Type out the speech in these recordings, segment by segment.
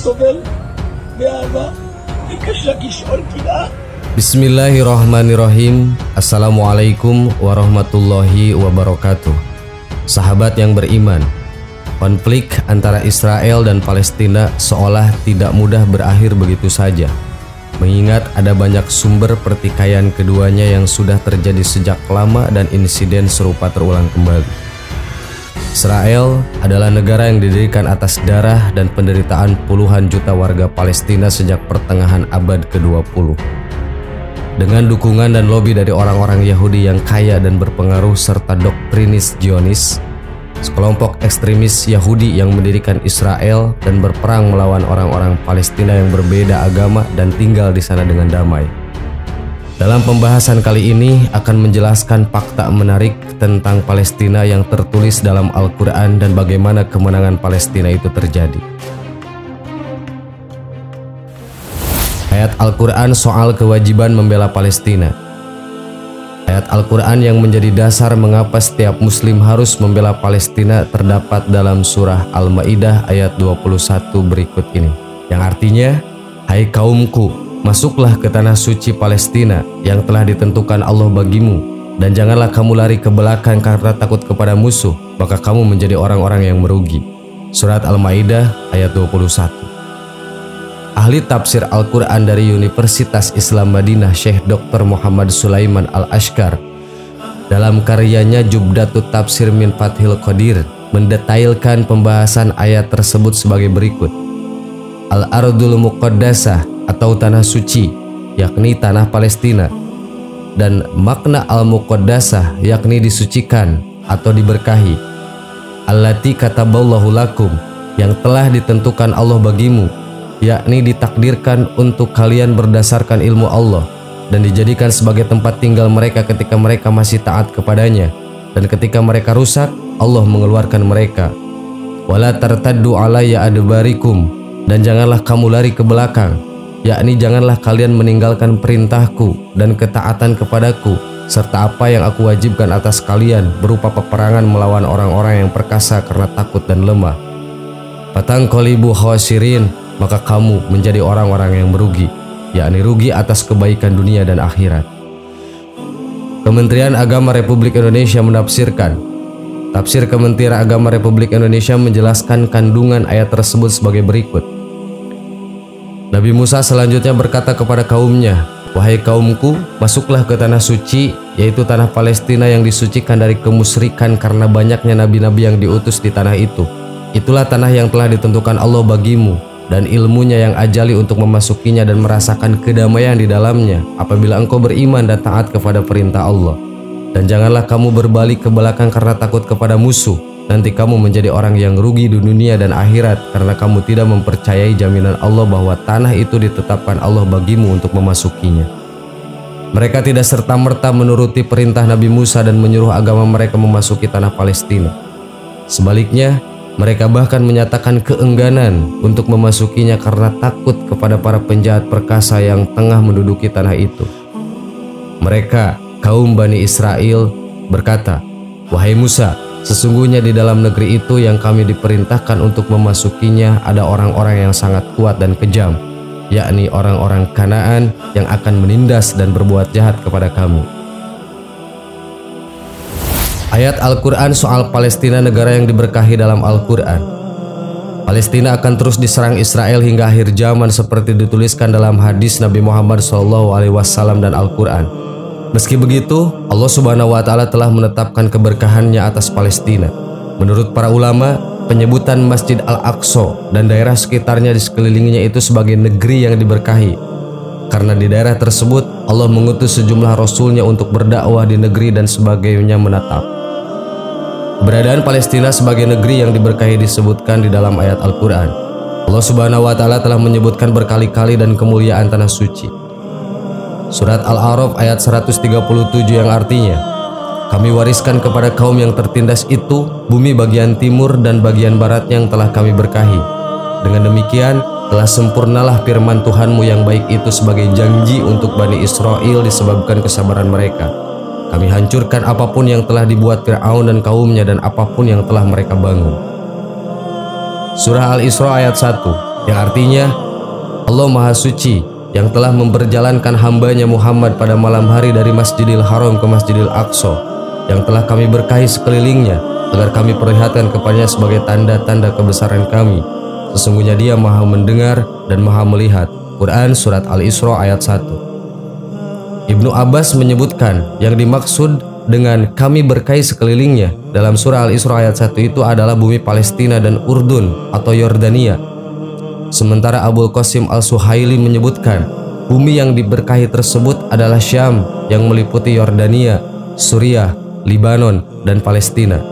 סובל מאהבה וקשה כשאול קנאה. Bismillahirrahmanirrahim. Assalamualaikum warahmatullahi wabarakatuh. Sahabat yang beriman, konflik antara Israel dan Palestina seolah tidak mudah berakhir begitu saja, mengingat ada banyak sumber pertikaian keduanya yang sudah terjadi sejak lama dan insiden serupa terulang kembali. Israel adalah negara yang didirikan atas darah dan penderitaan puluhan juta warga Palestina sejak pertengahan abad ke-20. Dengan dukungan dan lobi dari orang-orang Yahudi yang kaya dan berpengaruh serta doktrinis Zionis, sekelompok ekstremis Yahudi yang mendirikan Israel dan berperang melawan orang-orang Palestina yang berbeda agama dan tinggal di sana dengan damai. Dalam pembahasan kali ini akan menjelaskan fakta menarik tentang Palestina yang tertulis dalam Al-Quran dan bagaimana kemenangan Palestina itu terjadi. Ayat Al-Quran soal kewajiban membela Palestina. Ayat Al-Quran yang menjadi dasar mengapa setiap muslim harus membela Palestina terdapat dalam surah Al-Ma'idah ayat 21 berikut ini, yang artinya, "Hai kaumku, masuklah ke tanah suci Palestina yang telah ditentukan Allah bagimu, dan janganlah kamu lari ke belakang karena takut kepada musuh, maka kamu menjadi orang-orang yang merugi." Surat Al-Ma'idah ayat 21. Ahli tafsir Al-Quran dari Universitas Islam Madinah Syekh Dr. Muhammad Sulaiman Al-Ashkar dalam karyanya Jubdatut Tafsir min Fathil Qadir mendetailkan pembahasan ayat tersebut sebagai berikut. Al-Ardul Muqaddasah atau tanah suci, yakni tanah Palestina, dan makna Al-Muqaddasah yakni disucikan atau diberkahi. Allati kataballahu lakum, yang telah ditentukan Allah bagimu, yakni ditakdirkan untuk kalian berdasarkan ilmu Allah dan dijadikan sebagai tempat tinggal mereka ketika mereka masih taat kepadanya, dan ketika mereka rusak Allah mengeluarkan mereka. Wala tartaddu alayya adbarikum, dan janganlah kamu lari ke belakang, yakni janganlah kalian meninggalkan perintahku dan ketaatan kepadaku serta apa yang aku wajibkan atas kalian berupa peperangan melawan orang-orang yang perkasa karena takut dan lemah. Fatangqalibu khasirin, maka kamu menjadi orang-orang yang merugi, yakni rugi atas kebaikan dunia dan akhirat. Kementerian Agama Republik Indonesia menafsirkan. Tafsir Kementerian Agama Republik Indonesia menjelaskan kandungan ayat tersebut sebagai berikut. Nabi Musa selanjutnya berkata kepada kaumnya, "Wahai kaumku, masuklah ke tanah suci, yaitu tanah Palestina yang disucikan dari kemusyrikan karena banyaknya nabi-nabi yang diutus di tanah itu. Itulah tanah yang telah ditentukan Allah bagimu, dan ilmunya yang ajali untuk memasukinya dan merasakan kedamaian di dalamnya apabila engkau beriman dan taat kepada perintah Allah. Dan janganlah kamu berbalik ke belakang karena takut kepada musuh, nanti kamu menjadi orang yang rugi di dunia dan akhirat karena kamu tidak mempercayai jaminan Allah bahwa tanah itu ditetapkan Allah bagimu untuk memasukinya." Mereka tidak serta-merta menuruti perintah Nabi Musa dan menyuruh agama mereka memasuki tanah Palestina. Sebaliknya, mereka bahkan menyatakan keengganan untuk memasukinya karena takut kepada para penjahat perkasa yang tengah menduduki tanah itu. Mereka, kaum Bani Israel, berkata, "Wahai Musa, sesungguhnya di dalam negeri itu yang kami diperintahkan untuk memasukinya ada orang-orang yang sangat kuat dan kejam, yakni orang-orang Kanaan yang akan menindas dan berbuat jahat kepada kami." Ayat Al-Quran soal Palestina, negara yang diberkahi dalam Al-Quran. Palestina akan terus diserang Israel hingga akhir zaman seperti dituliskan dalam hadis Nabi Muhammad SAW dan Al-Quran. Meski begitu, Allah Subhanahu wa Ta'ala telah menetapkan keberkahannya atas Palestina. Menurut para ulama, penyebutan Masjid Al-Aqsa dan daerah sekitarnya di sekelilingnya itu sebagai negeri yang diberkahi, karena di daerah tersebut Allah mengutus sejumlah rasulnya untuk berdakwah di negeri dan sebagainya menatap. Keberadaan Palestina sebagai negeri yang diberkahi disebutkan di dalam ayat Al-Quran. Allah Subhanahu wa Ta'ala telah menyebutkan berkali-kali dan kemuliaan tanah suci. Surat Al-A'raf ayat 137 yang artinya, "Kami wariskan kepada kaum yang tertindas itu bumi bagian timur dan bagian barat yang telah kami berkahi. Dengan demikian telah sempurnalah firman Tuhanmu yang baik itu sebagai janji untuk Bani Israel disebabkan kesabaran mereka. Kami hancurkan apapun yang telah dibuat Fir'aun dan kaumnya dan apapun yang telah mereka bangun." Surah Al-Isra ayat 1. yang artinya Allah Maha Suci yang telah memperjalankan hambanya Muhammad pada malam hari dari Masjidil Haram ke Masjidil Aqsa, yang telah kami berkahi sekelilingnya agar kami perlihatkan kepadanya sebagai tanda-tanda kebesaran kami. Sesungguhnya Dia Maha mendengar dan Maha melihat. Quran Surat Al-Isra ayat 1. Ibnu Abbas menyebutkan yang dimaksud dengan kami berkahi sekelilingnya dalam surah Al-Isra ayat 1 itu adalah bumi Palestina dan Urdun atau Yordania. Sementara Abul Qasim Al-Suhaili menyebutkan bumi yang diberkahi tersebut adalah Syam yang meliputi Yordania, Suriah, Libanon, dan Palestina.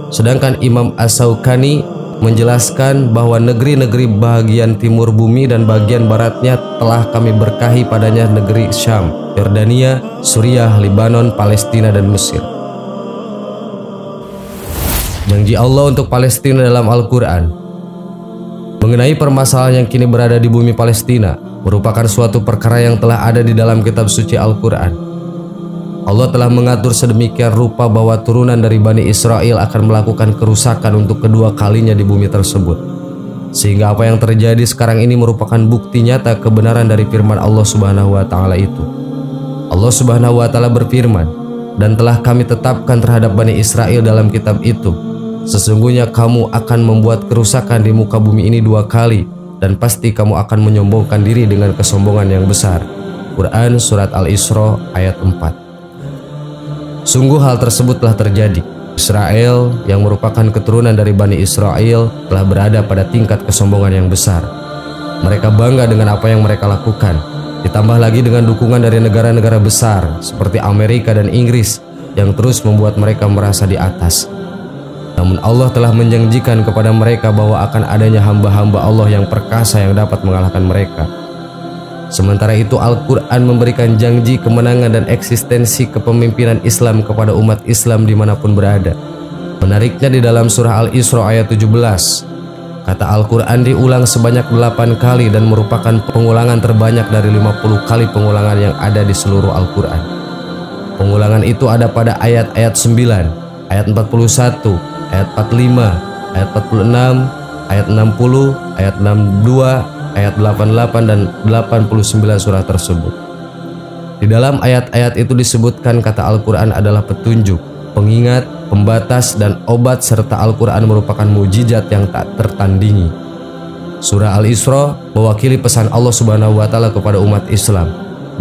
Sedangkan Imam As-Sawkani menjelaskan bahwa negeri-negeri bagian timur bumi dan bagian baratnya telah kami berkahi padanya negeri Syam, Yordania, Suriah, Libanon, Palestina, dan Mesir. Janji Allah untuk Palestina dalam Al-Quran mengenai permasalahan yang kini berada di bumi Palestina merupakan suatu perkara yang telah ada di dalam kitab suci Al-Quran. Allah telah mengatur sedemikian rupa bahwa turunan dari Bani Israel akan melakukan kerusakan untuk kedua kalinya di bumi tersebut. Sehingga apa yang terjadi sekarang ini merupakan bukti nyata kebenaran dari firman Allah Subhanahu wa Ta'ala itu. Allah Subhanahu wa Ta'ala berfirman, "Dan telah kami tetapkan terhadap Bani Israel dalam kitab itu, sesungguhnya kamu akan membuat kerusakan di muka bumi ini 2 kali, dan pasti kamu akan menyombongkan diri dengan kesombongan yang besar." Quran Surat Al-Isra ayat 4. Sungguh hal tersebut telah terjadi. Israel yang merupakan keturunan dari Bani Israel telah berada pada tingkat kesombongan yang besar. Mereka bangga dengan apa yang mereka lakukan, ditambah lagi dengan dukungan dari negara-negara besar seperti Amerika dan Inggris yang terus membuat mereka merasa di atas. Namun Allah telah menjanjikan kepada mereka bahwa akan adanya hamba-hamba Allah yang perkasa yang dapat mengalahkan mereka. Sementara itu Al-Quran memberikan janji kemenangan dan eksistensi kepemimpinan Islam kepada umat Islam dimanapun berada. Menariknya di dalam surah Al-Isra ayat 17, kata Al-Quran diulang sebanyak 8 kali dan merupakan pengulangan terbanyak dari 50 kali pengulangan yang ada di seluruh Al-Quran. Pengulangan itu ada pada ayat-ayat 9, ayat 41, ayat 45, ayat 46, ayat 60, ayat 62, ayat 88 dan 89 surah tersebut. Di dalam ayat-ayat itu disebutkan kata Al-Quran adalah petunjuk, pengingat, pembatas, dan obat, serta Al-Quran merupakan mujizat yang tak tertandingi. Surah Al-Isra mewakili pesan Allah Subhanahu wa Ta'ala kepada umat Islam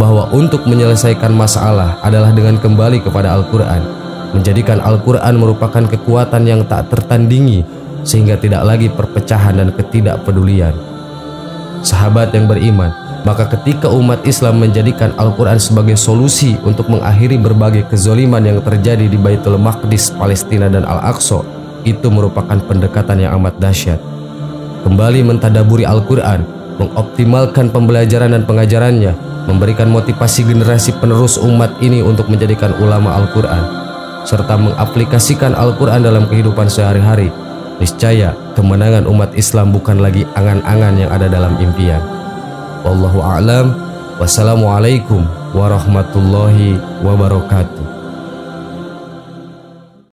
bahwa untuk menyelesaikan masalah adalah dengan kembali kepada Al-Quran, menjadikan Al-Quran merupakan kekuatan yang tak tertandingi sehingga tidak lagi perpecahan dan ketidakpedulian. Sahabat yang beriman, maka ketika umat Islam menjadikan Al-Quran sebagai solusi untuk mengakhiri berbagai kezoliman yang terjadi di Baitul Maqdis, Palestina, dan Al-Aqsa, itu merupakan pendekatan yang amat dahsyat. Kembali mentadaburi Al-Quran, mengoptimalkan pembelajaran dan pengajarannya, memberikan motivasi generasi penerus umat ini untuk menjadikan ulama Al-Quran, serta mengaplikasikan Al-Quran dalam kehidupan sehari-hari. Niscaya kemenangan umat Islam bukan lagi angan-angan yang ada dalam impian. Wallahu a'lam. Wassalamualaikum warahmatullahi wabarakatuh.